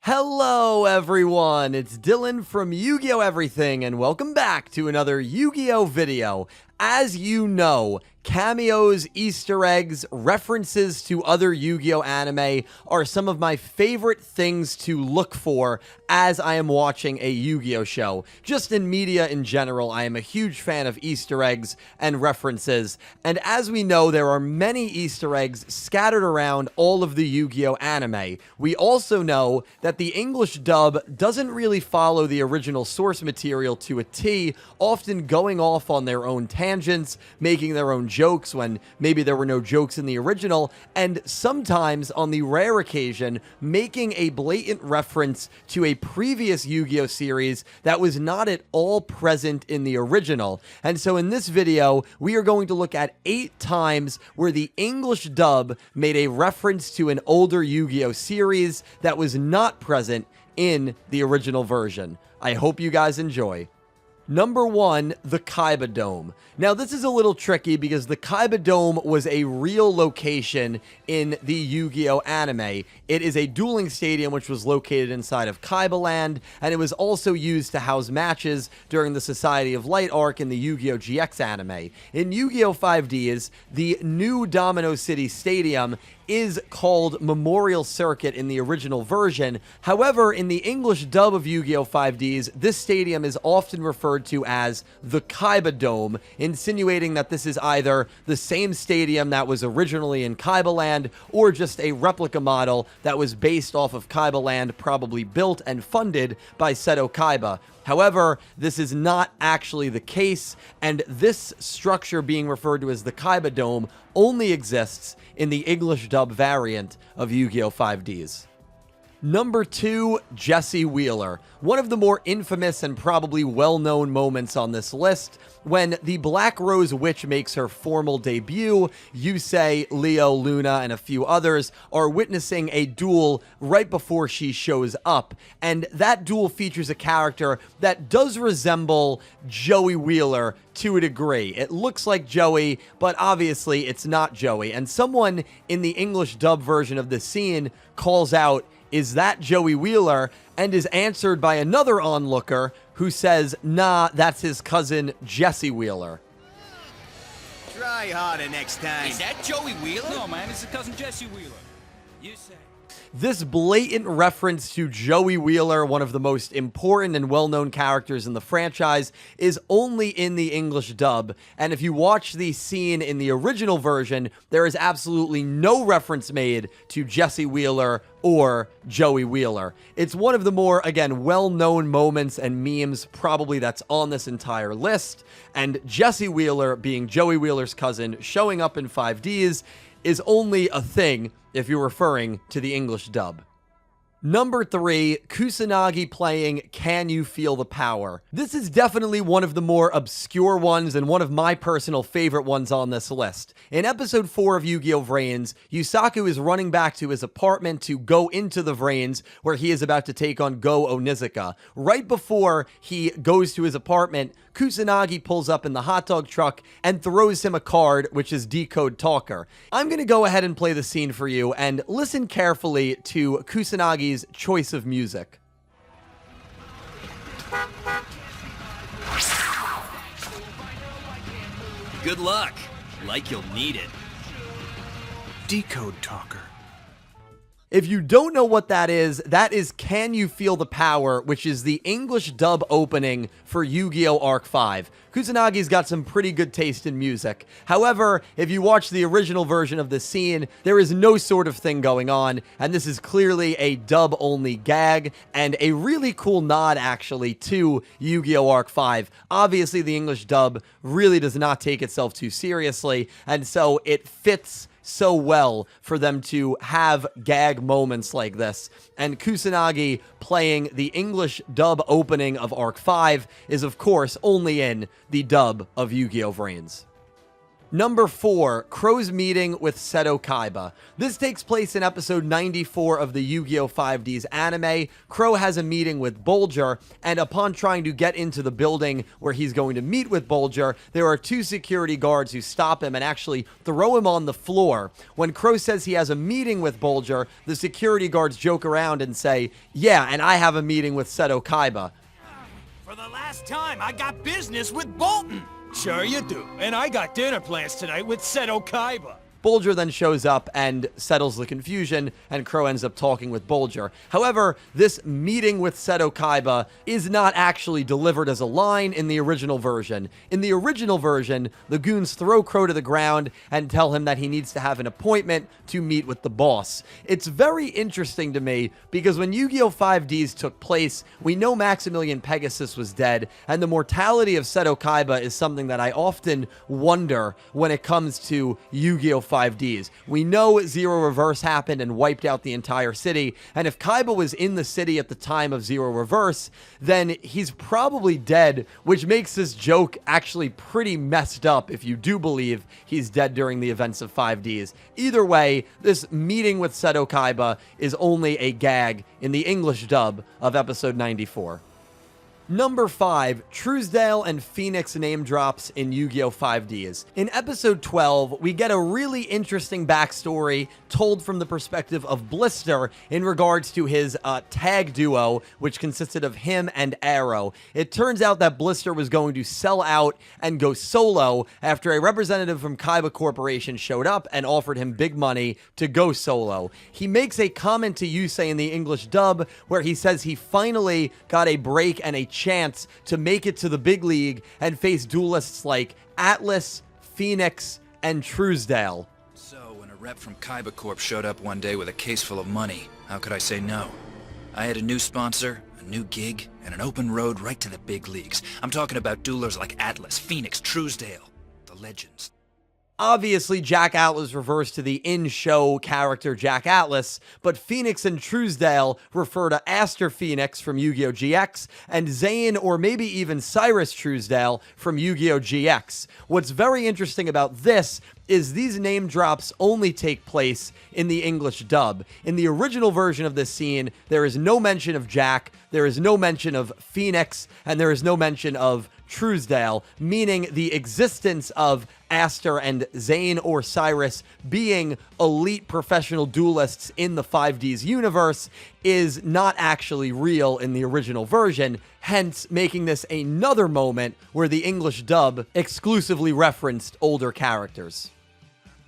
Hello everyone, it's Dylan from Yu-Gi-Oh! Everything, and welcome back to another Yu-Gi-Oh! Video. As you know, cameos, Easter eggs, references to other Yu-Gi-Oh! Anime are some of my favorite things to look for as I am watching a Yu-Gi-Oh! Show. Just in media in general, I am a huge fan of Easter eggs and references, and as we know, there are many Easter eggs scattered around all of the Yu-Gi-Oh! Anime. We also know that the English dub doesn't really follow the original source material to a T, often going off on their own tangents, making their own jokes when maybe there were no jokes in the original, and sometimes, on the rare occasion, making a blatant reference to a previous Yu-Gi-Oh! Series that was not at all present in the original. And so in this video, we are going to look at 8 times where the English dub made a reference to an older Yu-Gi-Oh! Series that was not present in the original version. I hope you guys enjoy. Number 1, the Kaiba Dome. Now, this is a little tricky because the Kaiba Dome was a real location in the Yu-Gi-Oh! Anime. It is a dueling stadium which was located inside of Kaiba Land, and it was also used to house matches during the Society of Light arc in the Yu-Gi-Oh! GX anime. In Yu-Gi-Oh! 5Ds, the new Domino City Stadium is called Memorial Circuit in the original version. However, in the English dub of Yu-Gi-Oh! 5Ds, this stadium is often referred to as the Kaiba Dome, insinuating that this is either the same stadium that was originally in Kaiba Land or just a replica model that was based off of Kaiba Land, probably built and funded by Seto Kaiba. However, this is not actually the case, and this structure being referred to as the Kaiba Dome only exists in the English dub variant of Yu-Gi-Oh! 5Ds. Number 2, Jesse Wheeler. One of the more infamous and probably well-known moments on this list, when the Black Rose Witch makes her formal debut, Yusei, Leo, Luna, and a few others are witnessing a duel right before she shows up. And that duel features a character that does resemble Joey Wheeler to a degree. It looks like Joey, but obviously it's not Joey. And someone in the English dub version of this scene calls out, "Is that Joey Wheeler?" and is answered by another onlooker who says, "Nah, that's his cousin, Jesse Wheeler." Try harder next time. Is that Joey Wheeler? No, man, it's his cousin Jesse Wheeler. You say. This blatant reference to Joey Wheeler, one of the most important and well-known characters in the franchise, is only in the English dub. And if you watch the scene in the original version, there is absolutely no reference made to Jesse Wheeler or Joey Wheeler. It's one of the more, again, well-known moments and memes probably that's on this entire list. And Jesse Wheeler, being Joey Wheeler's cousin, showing up in 5Ds is only a thing if you're referring to the English dub. Number 3, Kusanagi playing Can You Feel the Power? This is definitely one of the more obscure ones and one of my personal favorite ones on this list. In episode 4 of Yu-Gi-Oh! Vrains, Yusaku is running back to his apartment to go into the Vrains, where he is about to take on Go Onizuka. Right before he goes to his apartment, Kusanagi pulls up in the hot dog truck and throws him a card, which is Decode Talker. I'm going to go ahead and play the scene for you, and listen carefully to Kusanagi's choice of music. Good luck. Like you'll need it. Decode Talker. If you don't know what that is Can You Feel the Power, which is the English dub opening for Yu-Gi-Oh! Arc 5. Kusanagi's got some pretty good taste in music. However, if you watch the original version of the scene, there is no sort of thing going on, and this is clearly a dub-only gag, and a really cool nod, actually, to Yu-Gi-Oh! Arc 5. Obviously, the English dub really does not take itself too seriously, and so it fits so well for them to have gag moments like this. And Kusanagi playing the English dub opening of Arc 5 is, of course, only in the dub of Yu-Gi-Oh! Vrains. Number 4, Crow's meeting with Seto Kaiba. This takes place in episode 94 of the Yu-Gi-Oh! 5D's anime. Crow has a meeting with Bulger, and upon trying to get into the building where he's going to meet with Bulger, there are 2 security guards who stop him and actually throw him on the floor. When Crow says he has a meeting with Bulger, the security guards joke around and say, "Yeah, and I have a meeting with Seto Kaiba." For the last time, I got business with Bolton. Sure you do. And I got dinner plans tonight with Seto Kaiba. Bulger then shows up and settles the confusion, and Crow ends up talking with Bulger. However, this meeting with Seto Kaiba is not actually delivered as a line in the original version. In the original version, the goons throw Crow to the ground and tell him that he needs to have an appointment to meet with the boss. It's very interesting to me because when Yu-Gi-Oh! 5Ds took place, we know Maximilian Pegasus was dead, and the mortality of Seto Kaiba is something that I often wonder when it comes to Yu-Gi-Oh! 5Ds. We know Zero Reverse happened and wiped out the entire city, and if Kaiba was in the city at the time of Zero Reverse, then he's probably dead, which makes this joke actually pretty messed up if you do believe he's dead during the events of 5Ds. Either way, this meeting with Seto Kaiba is only a gag in the English dub of episode 94. Number 5, Truesdale and Phoenix name drops in Yu-Gi-Oh! 5Ds. In episode 12, we get a really interesting backstory told from the perspective of Blister in regards to his tag duo, which consisted of him and Arrow. It turns out that Blister was going to sell out and go solo after a representative from Kaiba Corporation showed up and offered him big money to go solo. He makes a comment to Yusei in the English dub where he says he finally got a break and a chance to make it to the big league and face duelists like Atlas, Phoenix, and Truesdale. So, when a rep from Kaiba Corp showed up one day with a case full of money, how could I say no? I had a new sponsor, a new gig, and an open road right to the big leagues. I'm talking about duelers like Atlas, Phoenix, Truesdale, the legends. Obviously, Jack Atlas refers to the in-show character Jack Atlas, but Phoenix and Truesdale refer to Aster Phoenix from Yu-Gi-Oh! GX and Zane or maybe even Cyrus Truesdale from Yu-Gi-Oh! GX. What's very interesting about this is these name drops only take place in the English dub. In the original version of this scene, there is no mention of Jack, there is no mention of Phoenix, and there is no mention of Truesdale, meaning the existence of Aster and Zane or Cyrus being elite professional duelists in the 5Ds universe is not actually real in the original version, hence making this another moment where the English dub exclusively referenced older characters.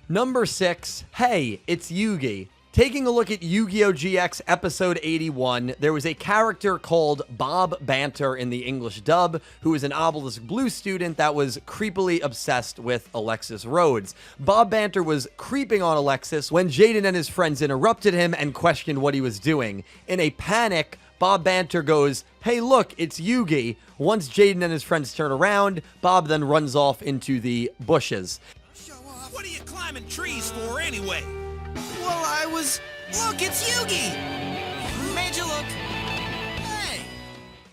Number 6, hey, it's Yugi. Taking a look at Yu-Gi-Oh! GX episode 81, there was a character called Bob Banter in the English dub, who was an Obelisk Blue student that was creepily obsessed with Alexis Rhodes. Bob Banter was creeping on Alexis when Jaden and his friends interrupted him and questioned what he was doing. In a panic, Bob Banter goes, "Hey look, it's Yugi." Once Jaden and his friends turn around, Bob then runs off into the bushes. Show off. What are you climbing trees for anyway? Well, Look, it's Yugi! Made you look. Hey!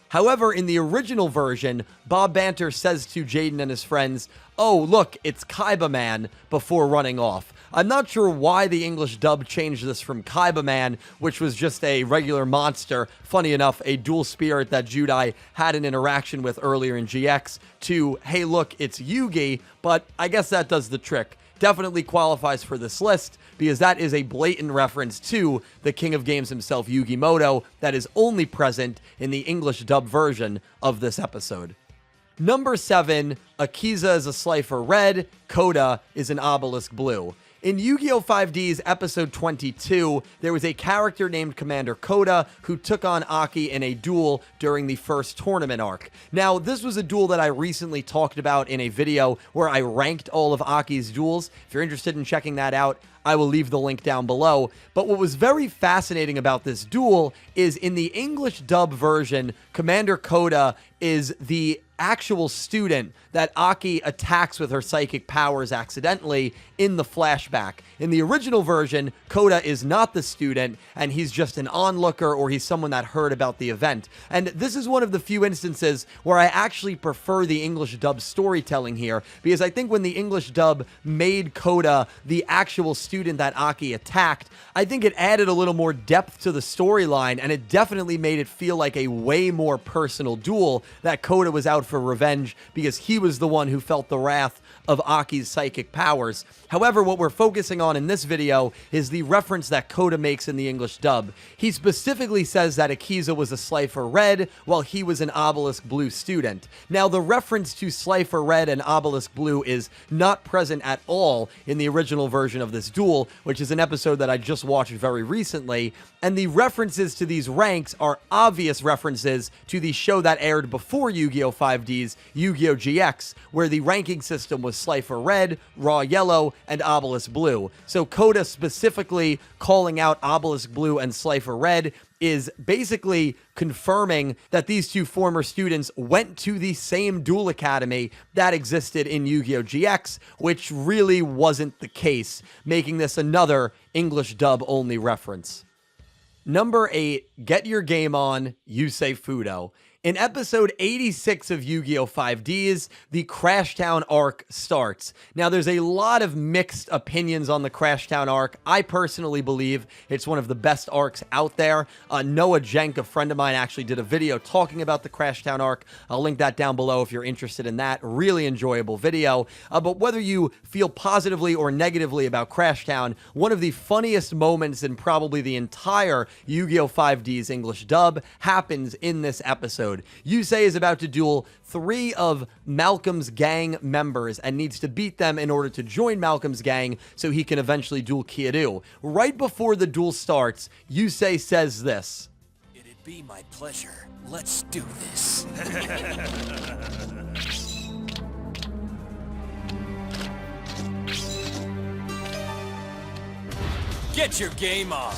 However, in the original version, Bob Banter says to Jaden and his friends, "Oh, look, it's Kaiba Man," before running off. I'm not sure why the English dub changed this from Kaiba Man, which was just a regular monster, funny enough, a dual spirit that Judai had an interaction with earlier in GX, to, "Hey, look, it's Yugi," but I guess that does the trick. Definitely qualifies for this list because that is a blatant reference to the king of games himself, Yugi Moto, that is only present in the English dub version of this episode. Number 7, Akiza is a Slifer red, Koda is an Obelisk blue. In Yu-Gi-Oh! 5D's episode 22, there was a character named Commander Koda who took on Aki in a duel during the first tournament arc. Now, this was a duel that I recently talked about in a video where I ranked all of Aki's duels. If you're interested in checking that out, I will leave the link down below. But what was very fascinating about this duel is in the English dub version, Commander Koda is the actual student that Aki attacks with her psychic powers accidentally in the flashback. In the original version, Koda is not the student, and he's just an onlooker, or he's someone that heard about the event. And this is one of the few instances where I actually prefer the English dub storytelling here, because I think when the English dub made Koda the actual student that Aki attacked, I think it added a little more depth to the storyline, and it definitely made it feel like a way more personal duel, that Koda was out for revenge because he was the one who felt the wrath of Aki's psychic powers. However, what we're focusing on in this video is the reference that Koda makes in the English dub. He specifically says that Akiza was a Slifer Red, while he was an Obelisk Blue student. Now, the reference to Slifer Red and Obelisk Blue is not present at all in the original version of this duel, which is an episode that I just watched very recently, and the references to these ranks are obvious references to the show that aired before Yu-Gi-Oh! 5D's Yu-Gi-Oh! GX, where the ranking system was Slifer Red, Raw Yellow, and Obelisk Blue. So Koda specifically calling out Obelisk Blue and Slifer Red is basically confirming that these two former students went to the same duel academy that existed in Yu-Gi-Oh! GX, which really wasn't the case, making this another English dub only reference. Number 8, Get Your Game On, Yusei Fudo. In episode 86 of Yu-Gi-Oh! 5Ds, the Crashtown arc starts. Now, there's a lot of mixed opinions on the Crashtown arc. I personally believe it's one of the best arcs out there. Noah Jenk, a friend of mine, actually did a video talking about the Crashtown arc. I'll link that down below if you're interested in that. Really enjoyable video. But whether you feel positively or negatively about Crashtown, one of the funniest moments in probably the entire Yu-Gi-Oh! 5D's English dub happens in this episode. Yusei is about to duel 3 of Malcolm's gang members and needs to beat them in order to join Malcolm's gang so he can eventually duel Kiryu. Right before the duel starts, Yusei says this. It'd be my pleasure. Let's do this. Get your game on.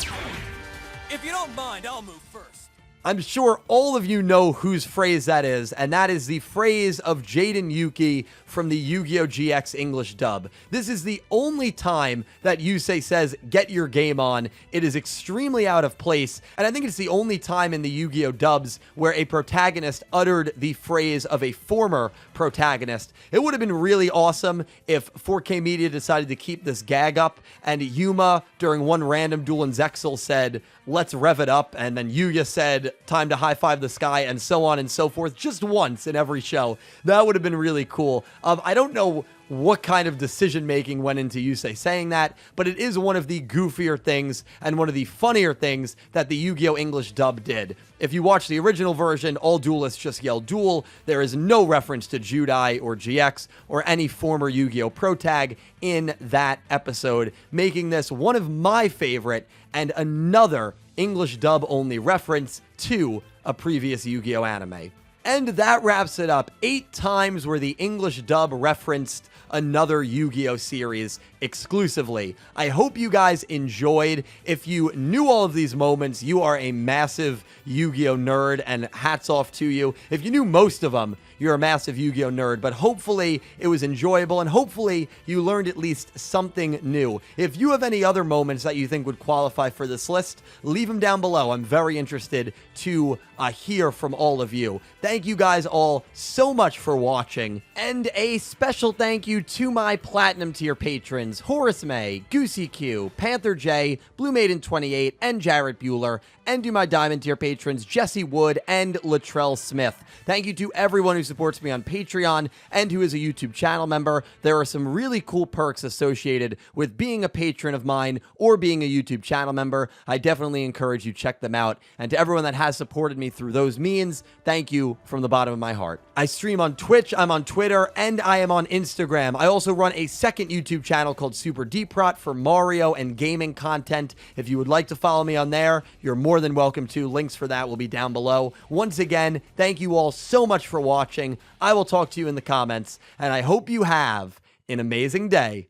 If you don't mind, I'll move first. I'm sure all of you know whose phrase that is, and that is the phrase of Jaden Yuki from the Yu-Gi-Oh! GX English dub. This is the only time that Yusei says, get your game on. It is extremely out of place, and I think it's the only time in the Yu-Gi-Oh! Dubs where a protagonist uttered the phrase of a former protagonist. It would have been really awesome if 4K Media decided to keep this gag up, and Yuma, during one random duel in Zexal, said, let's rev it up, and then Yuya said, time to high-five the sky, and so on and so forth, just once in every show. That would have been really cool. I don't know what kind of decision-making went into Yusei saying that, but it is one of the goofier things and one of the funnier things that the Yu-Gi-Oh! English dub did. If you watch the original version, all duelists just yell duel. There is no reference to Judai or GX or any former Yu-Gi-Oh! Protag in that episode, making this one of my favorite and another English dub-only reference to a previous Yu-Gi-Oh! Anime. And that wraps it up. 8 times where the English dub referenced another Yu-Gi-Oh! Series exclusively. I hope you guys enjoyed. If you knew all of these moments, you are a massive Yu-Gi-Oh! Nerd, and hats off to you. If you knew most of them, you're a massive Yu-Gi-Oh! Nerd, but hopefully it was enjoyable, and hopefully you learned at least something new. If you have any other moments that you think would qualify for this list, leave them down below. I'm very interested to hear from all of you. Thank you guys all so much for watching, and a special thank you to my Platinum tier patrons, Horace Maye, Goosey Q, Panther J, Blue Maiden 28, and Jarrett Buller, and to my Diamond tier patrons, Jesse Wood and Latrell Smith. Thank you to everyone who supports me on Patreon and who is a YouTube channel member. There are some really cool perks associated with being a patron of mine or being a YouTube channel member. I definitely encourage you to check them out. And to everyone that has supported me through those means, thank you from the bottom of my heart. I stream on Twitch, I'm on Twitter, and I am on Instagram. I also run a second YouTube channel called Super Deeprot for Mario and gaming content. If you would like to follow me on there, you're more than welcome to. Links for that will be down below. Once again, thank you all so much for watching. I will talk to you in the comments, and I hope you have an amazing day.